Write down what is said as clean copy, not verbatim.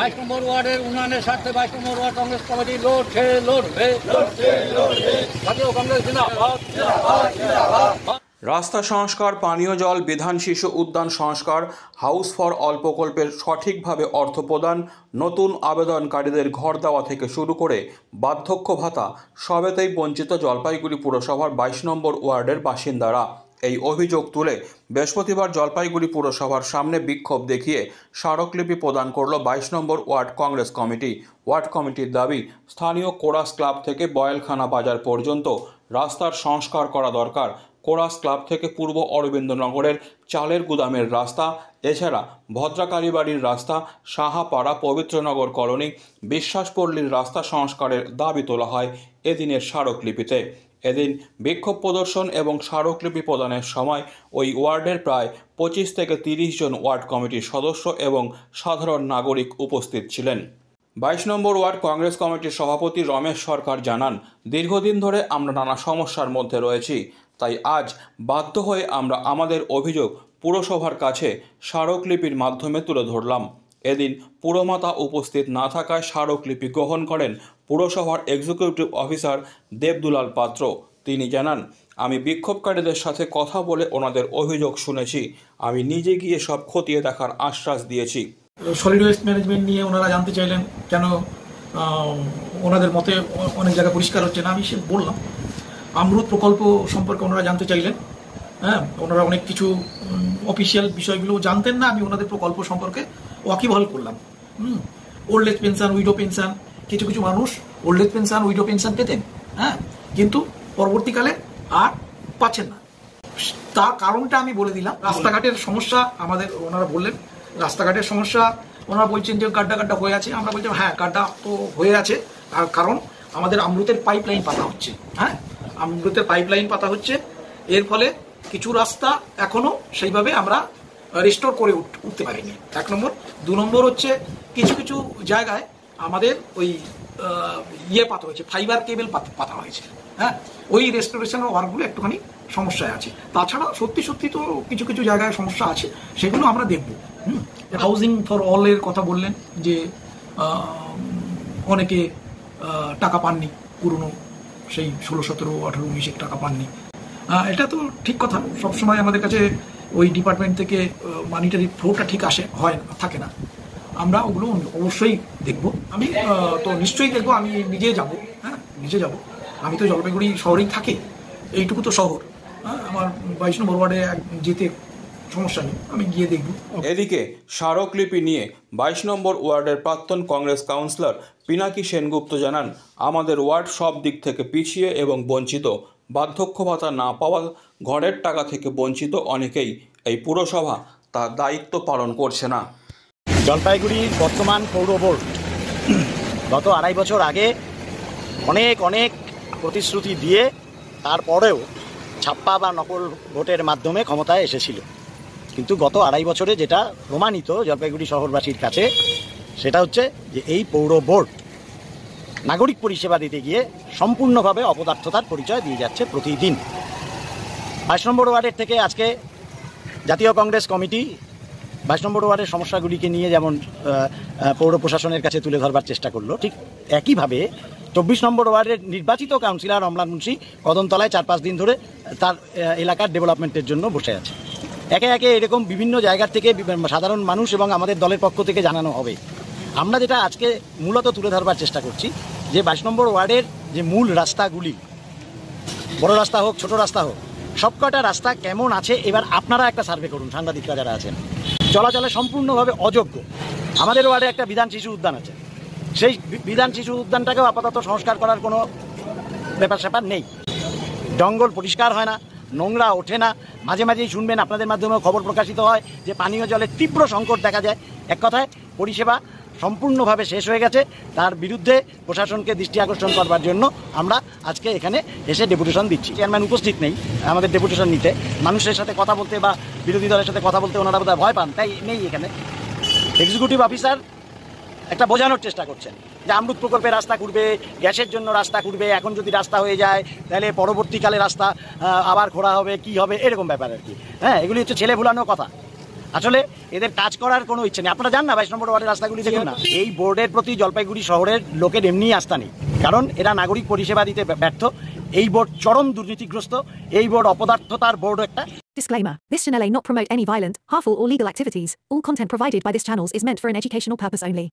22 নম্বর ওয়ার্ডের উন্নয়নের স্বার্থে 22 নম্বর ওয়ার্ড কংগ্রেস কমিটি লড়ছে। জাতীয় কংগ্রেস জিন্দাবাদ। রাস্তা সংস্কার, পানীয় জল, বিধান শিশু উদ্যান সংস্কার, হাউস ফর অল প্রকল্পের সঠিকভাবে অর্থ প্রদান, নতুন আবেদনকারীদের ঘর দেওয়া থেকে শুরু করে বার্ধক্য ভাতা সবেতেই বঞ্চিত জলপাইগুড়ি পুরসভার 22 নম্বর ওয়ার্ডের বাসিন্দারা। এই অভিযোগ তুলে বৃহস্পতিবার জলপাইগুড়ি পুরসভার সামনে বিক্ষোভ দেখিয়ে স্মারকলিপি প্রদান করল 22 নম্বর ওয়ার্ড কংগ্রেস কমিটি। ওয়ার্ড কমিটির দাবি, স্থানীয় কোরাস ক্লাব থেকে বয়েলখানা বাজার পর্যন্ত রাস্তার সংস্কার করা দরকার। কোরাস ক্লাব থেকে পূর্ব অরবিন্দনগরের চালের গুদামের রাস্তা, এছাড়া ভদ্রাকালীবাড়ির রাস্তা, সাহাপাড়া পবিত্রনগর কলোনি, বিশ্বাসপল্লীর রাস্তা সংস্কারের দাবি তোলা হয় এদিনের স্মারকলিপিতে। এদিন বিক্ষোভ প্রদর্শন এবং স্মারকলিপি প্রদানের সময় ওই ওয়ার্ডের প্রায় 25 থেকে 30 জন ওয়ার্ড কমিটির সদস্য এবং সাধারণ নাগরিক উপস্থিত ছিলেন। 22 নম্বর ওয়ার্ড কংগ্রেস কমিটির সভাপতি রমেশ সরকার জানান, দীর্ঘদিন ধরে আমরা নানা সমস্যার মধ্যে রয়েছি, তাই আজ বাধ্য হয়ে আমরা আমাদের অভিযোগ পুরসভার কাছে স্মারকলিপির মাধ্যমে তুলে ধরলাম। এদিন পুরমাতা উপস্থিত না থাকায় স্মারকলিপি গ্রহণ করেন পুরসভার এক্সিকিউটিভ অফিসার দেবদুলাল পাত্র। তিনি জানান, আমি বিক্ষোভকারীদের সাথে কথা বলে ওনাদের অভিযোগ শুনেছি, আমি নিজে গিয়ে সব খতিয়ে দেখার আশ্বাস দিয়েছি। সলিড ওয়েস্ট ম্যানেজমেন্ট নিয়ে ওনারা জানতে চাইলেন কেন ওনাদের মতে অনেক জায়গায় পরিষ্কার হচ্ছে না। আমি সে বললাম অমৃত প্রকল্প সম্পর্কে ওনারা জানতে চাইলেন। হ্যাঁ, ওনারা অনেক কিছু অফিসিয়াল বিষয়গুলো জানতেন না। আমি ওনাদের প্রকল্প সম্পর্কে ওয়াকিবহাল করলাম। Old age pension, widow pension, কিছু কিছু মানুষ old age pension, widow pension পেতেন, হ্যাঁ, কিন্তু পরবর্তীকালে আর পাচ্ছেন না। তার কারণটা আমি বলে দিলাম। রাস্তাঘাটের সমস্যা আমাদের, ওনারা বললেন রাস্তাঘাটের সমস্যা। ওনারা বলছেন যে গাড্ডা হয়ে আছে। আমরা বলছি হ্যাঁ, গাড্ডা তো হয়ে আছে, আর কারণ আমাদের অমৃতের পাইপলাইন পাতা হচ্ছে। হ্যাঁ, অমৃতের পাইপলাইন পাতা হচ্ছে, এর ফলে কিছু রাস্তা এখনো সেইভাবে আমরা রিস্টোর করে উঠতে পারিনি। 1 নম্বর। 2 নম্বর হচ্ছে কিছু কিছু জায়গায় আমাদের ওই পাতা হয়েছে, ফাইবার কেবল পাতা হয়েছে। হ্যাঁ, ওই রেস্টোরেশনের ওয়ার্কগুলো একটুখানি সমস্যায় আছে। তাছাড়া সত্যি তো কিছু কিছু জায়গায় সমস্যা আছে, সেগুলো আমরা দেখব। হাউজিং ফর অল এর কথা বললেন যে অনেকে টাকা পাননি, পুরনো সেই 16, 17, 18, 19 টাকা পাননি। এটা তো ঠিক কথা। সবসময় আমাদের কাছে ওই ডিপার্টমেন্ট থেকে মানিটারি ফ্লোটা ঠিক থাকে না। আমরা ওগুলো অবশ্যই দেখব। আমি তো নিশ্চয়ই দেখবো। আমি নিজে যাব। হ্যাঁ, নিজে যাব। আমি তো জলপাইগুড়ি শহরেই থাকি, এইটুকু তো শহর। আমার 22 নম্বর ওয়ার্ডে যেতে সমস্যা নেই, আমি গিয়ে দেখব। এদিকে স্মারকলিপি নিয়ে 22 নম্বর ওয়ার্ডের প্রাক্তন কংগ্রেস কাউন্সিলর পিনাকি সেনগুপ্ত জানান, আমাদের ওয়ার্ড সব দিক থেকে পিছিয়ে এবং বঞ্চিত। বার্ধক্য ভাতা না পাওয়া, ঘরের টাকা থেকে বঞ্চিত অনেকেই। এই পুরসভা তার দায়িত্ব পালন করছে না। জলপাইগুড়ির বর্তমান পৌর বোর্ড গত 2.5 বছর আগে অনেক প্রতিশ্রুতি দিয়ে তারপরেও ছাপ্পা বা নকল ভোটের মাধ্যমে ক্ষমতায় এসেছিল। কিন্তু গত 2.5 বছরে যেটা প্রমাণিত জলপাইগুড়ি শহরবাসীর কাছে, সেটা হচ্ছে যে এই পৌর বোর্ড নাগরিক পরিষেবা দিতে গিয়ে সম্পূর্ণভাবে অপদার্থতার পরিচয় দিয়ে যাচ্ছে প্রতিদিন। 22 নম্বর ওয়ার্ডের থেকে আজকে জাতীয় কংগ্রেস কমিটি 22 নম্বর ওয়ার্ডের সমস্যাগুলিকে নিয়ে যেমন পৌর প্রশাসনের কাছে তুলে ধরবার চেষ্টা করলো, ঠিক একইভাবে 24 নম্বর ওয়ার্ডের নির্বাচিত কাউন্সিলর অমলান মুন্সি কদমতলায় 4-5 দিন ধরে তার এলাকার ডেভেলপমেন্টের জন্য বসে আছে। একে একে এরকম বিভিন্ন জায়গার থেকে সাধারণ মানুষ এবং আমাদের দলের পক্ষ থেকে জানানো হবে। আমরা যেটা আজকে মূলত তুলে ধরবার চেষ্টা করছি যে 22 নম্বর ওয়ার্ডের যে মূল রাস্তাগুলি, বড় রাস্তা হোক ছোট রাস্তা হোক, সবকটা রাস্তা কেমন আছে এবার আপনারা একটা সার্ভে করুন। সাংবাদিকরা যারা আছেন, চলাচলে সম্পূর্ণভাবে অযোগ্য। আমাদের ওয়ার্ডে একটা বিধান শিশু উদ্যান আছে, সেই বিধান শিশু উদ্যানটাকেও আপাতত সংস্কার করার কোনো ব্যাপার নেই। জঙ্গল পরিষ্কার হয় না, নোংরা ওঠে না। মাঝেই শুনবেন, আপনাদের মাধ্যমেও খবর প্রকাশিত হয় যে পানীয় জলের তীব্র সংকট দেখা যায়। এক কথায় পরিষেবা সম্পূর্ণভাবে শেষ হয়ে গেছে। তার বিরুদ্ধে প্রশাসনকে দৃষ্টি আকর্ষণ করবার জন্য আমরা আজকে এখানে এসে ডেপুটেশন দিচ্ছি। চেয়ারম্যান উপস্থিত নেই আমাদের ডেপুটেশন নিতে। মানুষের সাথে কথা বলতে বা বিরোধী দলের সাথে কথা বলতে ওনারা বোধহয় ভয় পান, তাই নেই এখানে। এক্সিকিউটিভ অফিসার একটা বোঝানোর চেষ্টা করছেন যে অমৃত প্রকল্পে রাস্তা করবে, গ্যাসের জন্য রাস্তা করবে, এখন যদি রাস্তা হয়ে যায় তাহলে পরবর্তীকালে রাস্তা আবার খোঁড়া হবে, কি হবে, এরকম ব্যাপার আর কি। হ্যাঁ, এগুলি হচ্ছে ছেলে ভুলানো কথা। আসলে এদের কাজ করার কোনো ইচ্ছে নেই। আপনারা জান না 22 নম্বর ওয়ার্ডের রাস্তাগুলি দেখুন না, এই বোর্ডের প্রতি জলপাইগুড়ি শহরের লোকের এমনি আস্থা নেই, কারণ এরা নাগরিক পরিষেবা দিতে ব্যর্থ। এই বোর্ড চরম দুর্নীতিগ্রস্ত, এই বোর্ড অপদার্থতার বোর্ড একটা। Disclaimer. This channel may not promote any violent, harmful or legal activities. All content provided by this channel is meant for an educational purpose only.